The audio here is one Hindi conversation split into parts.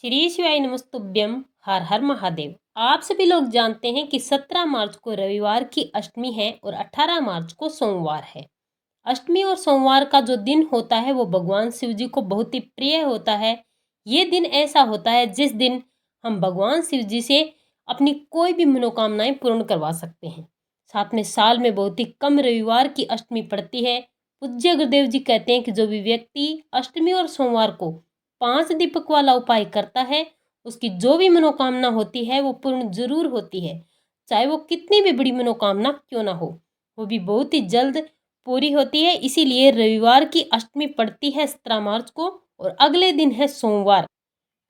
श्री शिवाय नमस्तुभ्यम। हर हर महादेव। आप सभी लोग जानते हैं कि 17 मार्च को रविवार की अष्टमी है और 18 मार्च को सोमवार है। अष्टमी और सोमवार का जो दिन होता है वो भगवान शिव जी को बहुत ही प्रिय होता है। ये दिन ऐसा होता है जिस दिन हम भगवान शिव जी से अपनी कोई भी मनोकामनाएं पूर्ण करवा सकते हैं। साथ में साल में बहुत ही कम रविवार की अष्टमी पड़ती है। पूज्य गुरुदेव जी कहते हैं कि जो भी व्यक्ति अष्टमी और सोमवार को 5 दीपक वाला उपाय करता है उसकी जो भी मनोकामना होती है वो पूर्ण जरूर होती है। चाहे वो कितनी भी बड़ी मनोकामना क्यों ना हो, वो भी बहुत ही जल्द पूरी होती है। इसीलिए रविवार की अष्टमी पड़ती है 17 मार्च को और अगले दिन है सोमवार।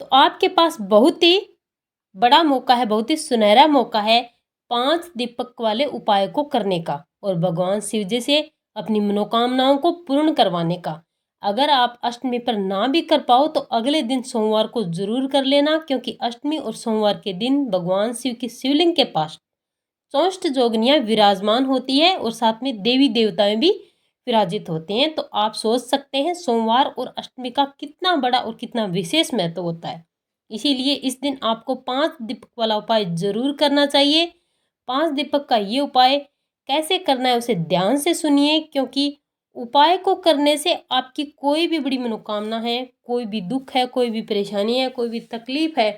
तो आपके पास बहुत ही बड़ा मौका है, बहुत ही सुनहरा मौका है 5 दीपक वाले उपाय को करने का और भगवान शिव जी से अपनी मनोकामनाओं को पूर्ण करवाने का। अगर आप अष्टमी पर ना भी कर पाओ तो अगले दिन सोमवार को जरूर कर लेना, क्योंकि अष्टमी और सोमवार के दिन भगवान शिव की शिवलिंग के पास 64 जोगनियां विराजमान होती है और साथ में देवी देवताएं भी विराजित होते हैं। तो आप सोच सकते हैं सोमवार और अष्टमी का कितना बड़ा और कितना विशेष महत्व होता है। इसीलिए इस दिन आपको 5 दीपक वाला उपाय जरूर करना चाहिए। 5 दीपक का ये उपाय कैसे करना है उसे ध्यान से सुनिए, क्योंकि उपाय को करने से आपकी कोई भी बड़ी मनोकामना है, कोई भी दुख है, कोई भी परेशानी है, कोई भी तकलीफ है,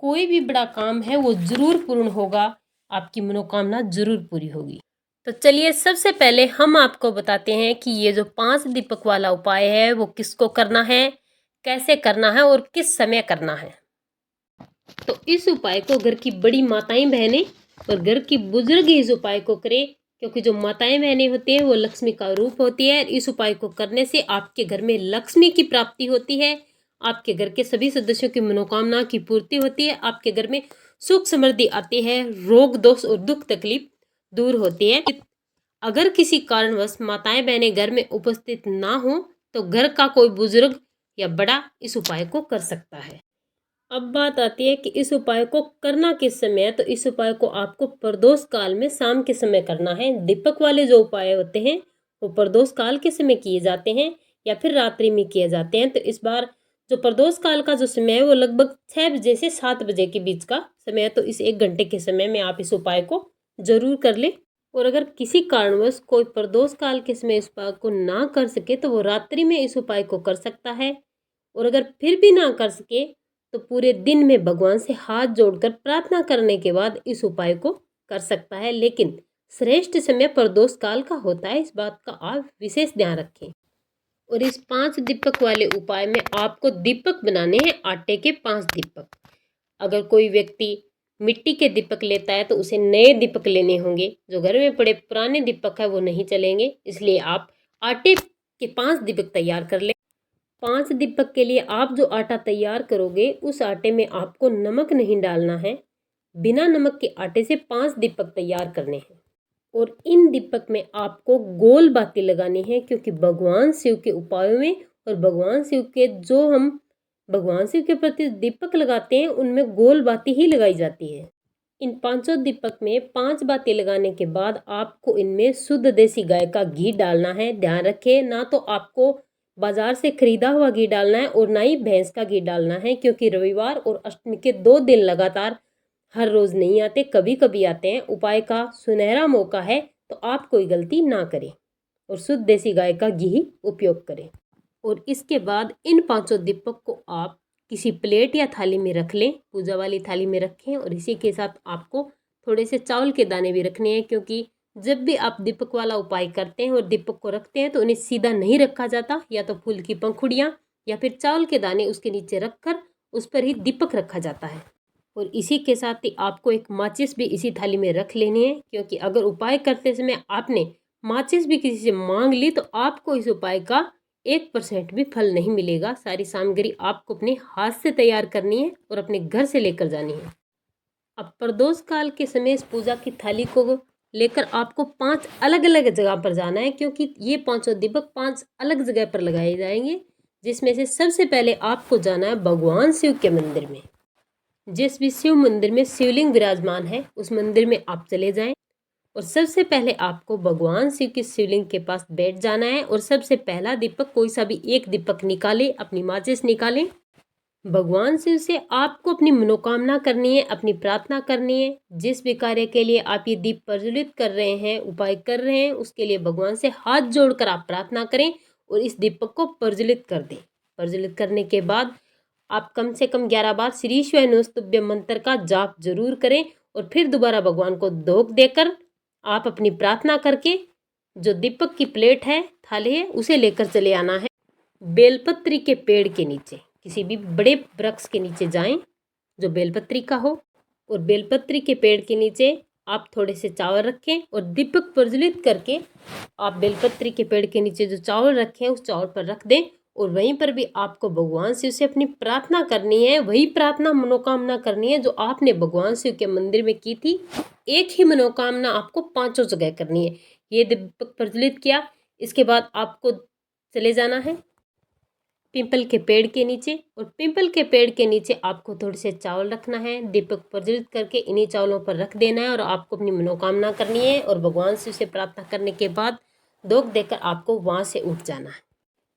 कोई भी बड़ा काम है वो जरूर पूर्ण होगा, आपकी मनोकामना जरूर पूरी होगी। तो चलिए सबसे पहले हम आपको बताते हैं कि ये जो 5 दीपक वाला उपाय है वो किसको करना है, कैसे करना है और किस समय करना है। तो इस उपाय को घर की बड़ी माताएं बहनें और घर की बुजुर्ग इस उपाय को करें, क्योंकि जो माताएं बहनें होती हैं वो लक्ष्मी का रूप होती है। इस उपाय को करने से आपके घर में लक्ष्मी की प्राप्ति होती है, आपके घर के सभी सदस्यों की मनोकामना की पूर्ति होती है, आपके घर में सुख समृद्धि आती है, रोग दोष और दुख तकलीफ दूर होती है। अगर किसी कारणवश माताएं बहनें घर में उपस्थित ना हो तो घर का कोई बुजुर्ग या बड़ा इस उपाय को कर सकता है। अब बात आती है कि इस उपाय को करना किस समय है। तो इस उपाय को आपको प्रदोष काल में शाम के समय करना है। दीपक वाले जो उपाय होते हैं वो प्रदोष काल के समय किए जाते हैं या फिर रात्रि में किए जाते हैं। तो इस बार जो प्रदोष काल का जो समय है वो लगभग 6 बजे से 7 बजे के बीच का समय है। तो इस 1 घंटे के समय में आप इस उपाय को जरूर कर लें। और अगर किसी कारणवश कोई प्रदोष काल के समय इस उपाय को ना कर सके तो वो रात्रि में इस उपाय को कर सकता है। और अगर फिर भी ना कर सके तो पूरे दिन में भगवान से हाथ जोड़कर प्रार्थना करने के बाद इस उपाय को कर सकता है। लेकिन श्रेष्ठ समय प्रदोष काल का होता है, इस बात का आप विशेष ध्यान रखें। और इस 5 दीपक वाले उपाय में आपको दीपक बनाने हैं आटे के 5 दीपक। अगर कोई व्यक्ति मिट्टी के दीपक लेता है तो उसे नए दीपक लेने होंगे। जो घर में पड़े पुराने दीपक है वो नहीं चलेंगे, इसलिए आप आटे के 5 दीपक तैयार कर लें। 5 दीपक के लिए आप जो आटा तैयार करोगे उस आटे में आपको नमक नहीं डालना है। बिना नमक के आटे से 5 दीपक तैयार करने हैं। और इन दीपक में आपको गोल बाती लगानी है, क्योंकि भगवान शिव के उपायों में और भगवान शिव के जो हम भगवान शिव के प्रति दीपक लगाते हैं उनमें गोल बाती ही लगाई जाती है। इन 5 दीपक में 5 बाती लगाने के बाद आपको इनमें शुद्ध देसी गाय का घी डालना है। ध्यान रखें, ना तो आपको बाजार से खरीदा हुआ घी डालना है और ना ही भैंस का घी डालना है, क्योंकि रविवार और अष्टमी के 2 दिन लगातार हर रोज नहीं आते, कभी कभी आते हैं। उपाय का सुनहरा मौका है तो आप कोई गलती ना करें और शुद्ध देसी गाय का घी उपयोग करें। और इसके बाद इन 5 दीपक को आप किसी प्लेट या थाली में रख लें, पूजा वाली थाली में रखें। और इसी के साथ आपको थोड़े से चावल के दाने भी रखने हैं, क्योंकि जब भी आप दीपक वाला उपाय करते हैं और दीपक को रखते हैं तो उन्हें सीधा नहीं रखा जाता, या तो फूल की पंखुड़ियाँ या फिर चावल के दाने उसके नीचे रखकर उस पर ही दीपक रखा जाता है। और इसी के साथ ही आपको एक माचिस भी इसी थाली में रख लेनी है, क्योंकि अगर उपाय करते समय आपने माचिस भी किसी से मांग ली तो आपको इस उपाय का 1% भी फल नहीं मिलेगा। सारी सामग्री आपको अपने हाथ से तैयार करनी है और अपने घर से लेकर जानी है। अब प्रदोष काल के समय इस पूजा की थाली को लेकर आपको 5 अलग अलग जगह पर जाना है, क्योंकि ये 5 दीपक 5 अलग जगह पर लगाए जाएंगे। जिसमें से सबसे पहले आपको जाना है भगवान शिव के मंदिर में। जिस भी शिव मंदिर में शिवलिंग विराजमान है उस मंदिर में आप चले जाएं और सबसे पहले आपको भगवान शिव की शिवलिंग के पास बैठ जाना है। और सबसे पहला दीपक कोई सा भी एक दीपक निकालें, अपनी माचिस निकालें भगवान शिव से आपको अपनी मनोकामना करनी है, अपनी प्रार्थना करनी है। जिस भी कार्य के लिए आप ये दीप प्रज्वलित कर रहे हैं, उपाय कर रहे हैं, उसके लिए भगवान से हाथ जोड़कर आप प्रार्थना करें और इस दीपक को प्रज्वलित कर दें। प्रज्वलित करने के बाद आप कम से कम 11 बार श्री शिवाय नमस्तुभ्यं मंत्र का जाप जरूर करें और फिर दोबारा भगवान को धूप देकर आप अपनी प्रार्थना करके जो दीपक की प्लेट है, थाली है, उसे लेकर चले आना है। बेलपत्री के पेड़ के नीचे, किसी भी बड़े वृक्ष के नीचे जाएं जो बेलपत्री का हो, और बेलपत्री के पेड़ के नीचे आप थोड़े से चावल रखें और दीपक प्रज्वलित करके आप बेलपत्री के पेड़ के नीचे जो चावल रखें उस चावल पर रख दें। और वहीं पर भी आपको भगवान शिव से अपनी प्रार्थना करनी है, वही प्रार्थना मनोकामना करनी है जो आपने भगवान शिव के मंदिर में की थी। एक ही मनोकामना आपको 5 जगह करनी है। ये दीपक प्रज्वलित किया, इसके बाद आपको चले जाना है पीपल के पेड़ के नीचे, और पीपल के पेड़ के नीचे आपको थोड़े से चावल रखना है, दीपक प्रज्वलित करके इन्हीं चावलों पर रख देना है और आपको अपनी मनोकामना करनी है। और भगवान शिव से प्रार्थना करने के बाद धूप देकर आपको वहाँ से उठ जाना है।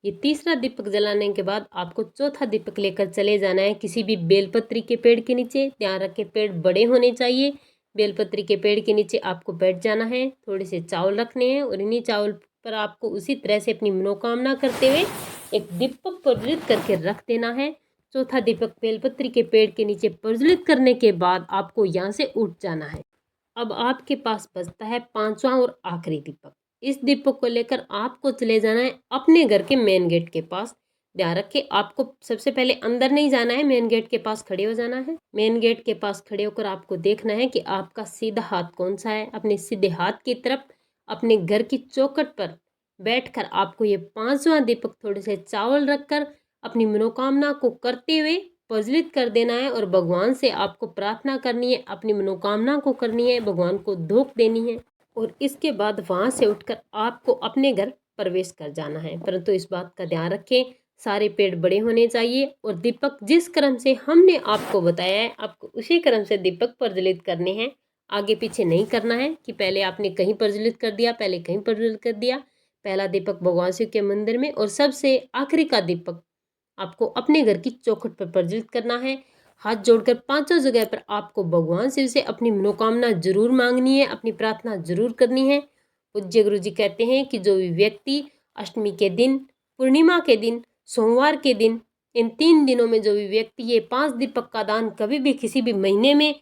ये तीसरा दीपक जलाने के बाद आपको चौथा दीपक लेकर चले जाना है किसी भी बेलपत्री के पेड़ के नीचे। ध्यान रखें पेड़ बड़े होने चाहिए। बेलपत्री के पेड़ के नीचे आपको बैठ जाना है, थोड़े से चावल रखने हैं और इन्हीं चावल पर आपको उसी तरह से अपनी मनोकामना करते हुए एक दीपक प्रज्वलित करके रख देना है। चौथा दीपक बेलपत्री के पेड़ के नीचे प्रज्वलित करने के बाद आपको यहाँ से उठ जाना है। अब आपके पास बचता है 5वां और आखिरी दीपक। इस दीपक को लेकर आपको चले जाना है अपने घर के मेन गेट के पास। ध्यान रखें आपको सबसे पहले अंदर नहीं जाना है, मेन गेट के पास खड़े हो जाना है। मेन गेट के पास खड़े होकर आपको देखना है कि आपका सीधा हाथ कौन सा है। अपने सीधे हाथ की तरफ अपने घर की चौखट पर बैठकर आपको ये 5वां दीपक थोड़े से चावल रखकर अपनी मनोकामना को करते हुए प्रज्वलित कर देना है और भगवान से आपको प्रार्थना करनी है, अपनी मनोकामना को करनी है, भगवान को धूप देनी है और इसके बाद वहाँ से उठकर आपको अपने घर प्रवेश कर जाना है। परंतु इस बात का ध्यान रखें सारे पेड़ बड़े होने चाहिए और दीपक जिस क्रम से हमने आपको बताया है आपको उसी क्रम से दीपक प्रज्वलित करने हैं। आगे पीछे नहीं करना है कि पहले आपने कहीं प्रज्वलित कर दिया, पहले कहीं प्रज्वलित कर दिया। पहला दीपक भगवान शिव के मंदिर में और सबसे आखिरी का दीपक आपको अपने घर की चौखट पर प्रज्वलित करना है। हाथ जोड़कर 5 जगह पर आपको भगवान शिव से अपनी मनोकामना जरूर मांगनी है, अपनी प्रार्थना जरूर करनी है। पूज्य गुरु जी कहते हैं कि जो भी व्यक्ति अष्टमी के दिन, पूर्णिमा के दिन, सोमवार के दिन, इन 3 दिनों में जो भी व्यक्ति ये 5 दीपक का दान कभी भी किसी भी महीने में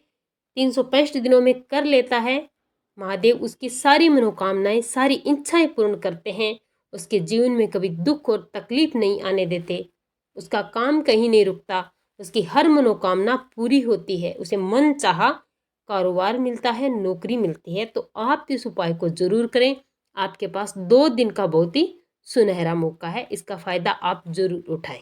365 दिनों में कर लेता है, महादेव उसकी सारी मनोकामनाएं, सारी इच्छाएं पूर्ण करते हैं। उसके जीवन में कभी दुख और तकलीफ नहीं आने देते, उसका काम कहीं नहीं रुकता, उसकी हर मनोकामना पूरी होती है, उसे मन चाहा कारोबार मिलता है, नौकरी मिलती है। तो आप इस उपाय को जरूर करें। आपके पास 2 दिन का बहुत ही सुनहरा मौका है, इसका फायदा आप जरूर उठाएं।